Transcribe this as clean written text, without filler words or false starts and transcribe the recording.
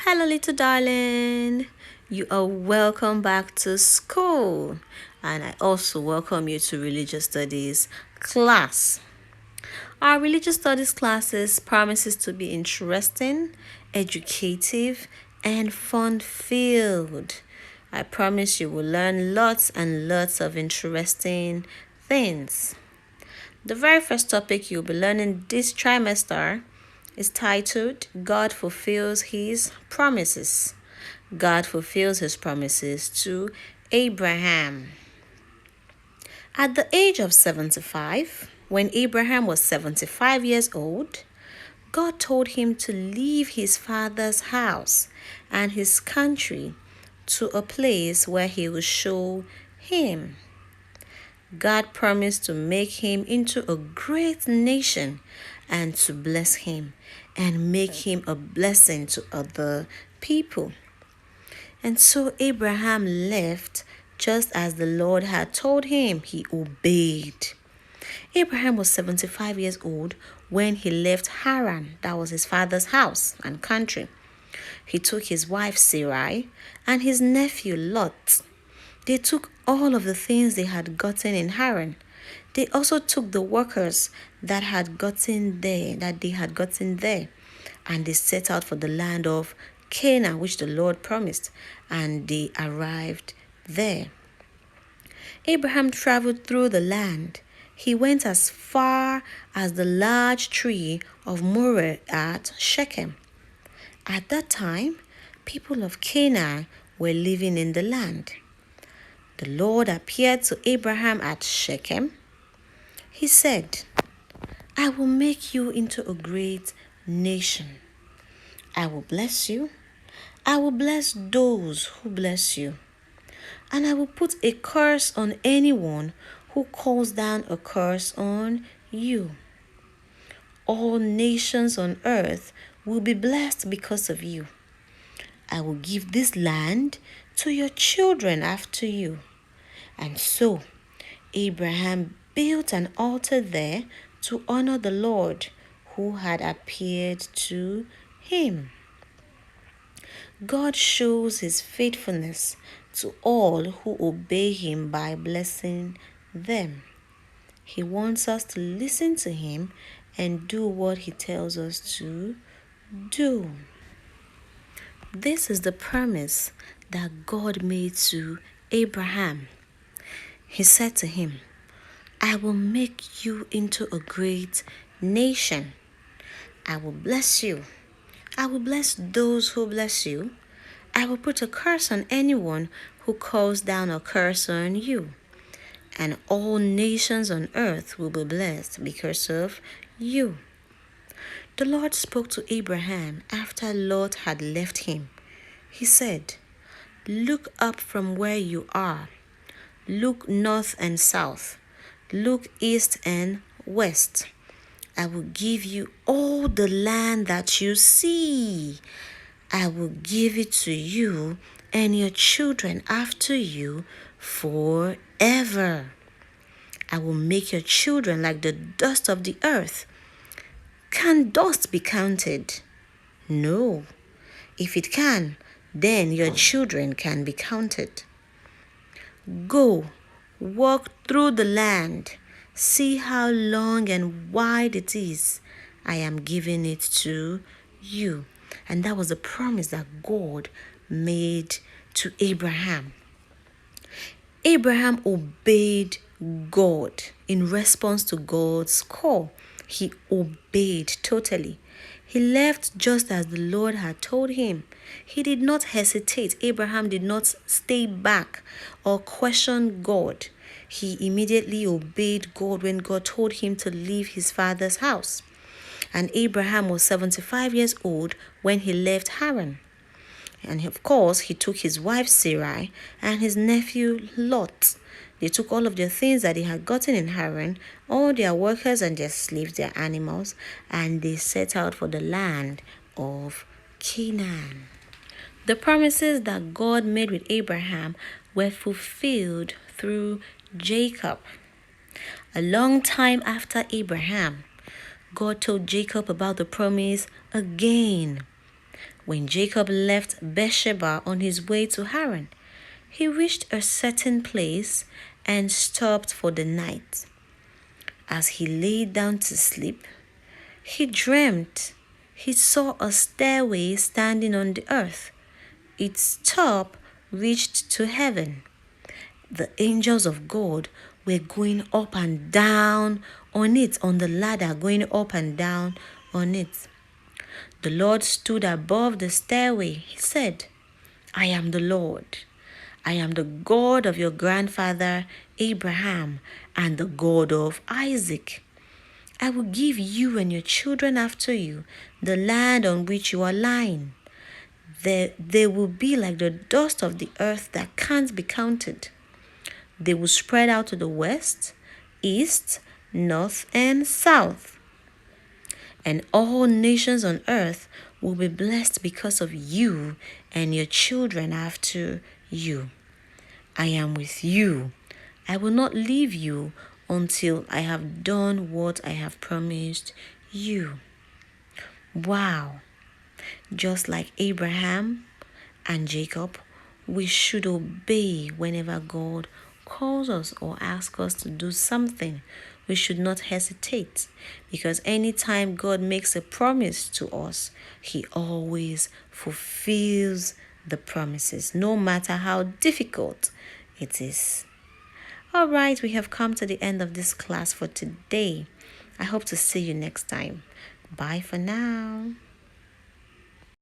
Hello, little darling. You are welcome back to school, and I also welcome you to religious studies class. Our religious studies classes promises to be interesting, educative, and fun-filled. I promise you will learn lots and lots of interesting things. The very first topic you'll be learning this trimester is titled God Fulfills His Promises. God fulfills his promises to Abraham. At the age of 75, when Abraham was 75 years old, God told him to leave his father's house and his country to a place where he would show him. God promised to make him into a great nation and to bless him and make him a blessing to other people. And so Abraham left just as the Lord had told him. He obeyed. Abraham was 75 years old when he left Haran, that was his father's house and country. He took his wife Sarai and his nephew Lot. They took all of the things they had gotten in Haran. They also took the workers that they had gotten there, and they set out for the land of Canaan, which the Lord promised, and they arrived there. Abraham traveled through the land. He went as far as the large tree of Moreh at Shechem. At that time, people of Canaan were living in the land. The Lord appeared to Abraham at Shechem. He said, I will make you into a great nation. I will bless you. I will bless those who bless you. And I will put a curse on anyone who calls down a curse on you. All nations on earth will be blessed because of you. I will give this land to your children after you. And so Abraham built an altar there to honor the Lord who had appeared to him. God shows his faithfulness to all who obey him by blessing them. He wants us to listen to him and do what he tells us to do. This is the promise that God made to Abraham. He said to him, I will make you into a great nation. I will bless you. I will bless those who bless you. I will put a curse on anyone who calls down a curse on you. And all nations on earth will be blessed because of you. The Lord spoke to Abraham after Lot had left him. He said, Look up from where you are. Look north and south. Look east and west. I will give you all the land that you see. I will give it to you and your children after you forever. I will make your children like the dust of the earth. Can dust be counted? No. If it can, then your children can be counted. Go, walk through the land. See how long and wide it is. I am giving it to you. And that was a promise that God made to Abraham. Abraham obeyed God in response to God's call. He obeyed totally. He left just as the Lord had told him. He did not hesitate. Abraham did not stay back or question God. He immediately obeyed God when God told him to leave his father's house. And Abraham was 75 years old when he left Haran. And of course, he took his wife Sarai and his nephew Lot. They took all of their things that they had gotten in Haran, all their workers and their slaves, their animals, and they set out for the land of Canaan. The promises that God made with Abraham were fulfilled through Jacob. A long time after Abraham, God told Jacob about the promise again. When Jacob left Beersheba on his way to Haran, he reached a certain place and stopped for the night. As he lay down to sleep, he dreamt he saw a stairway standing on the earth. Its top reached to heaven. The angels of God were going up and down on it, on the ladder, going up and down on it. The Lord stood above the stairway. He said, I am the Lord. I am the God of your grandfather Abraham and the God of Isaac. I will give you and your children after you the land on which you are lying. They will be like the dust of the earth that can't be counted. They will spread out to the west, east, north, and south. And all nations on earth will be blessed because of you and your children after you. I am with you. I will not leave you until I have done what I have promised you. Wow. Just like Abraham and Jacob, we should obey whenever God calls us or asks us to do something. We should not hesitate, because anytime God makes a promise to us, He always fulfills the promises, no matter how difficult it is. All right, we have come to the end of this class for today. I hope to see you next time. Bye for now.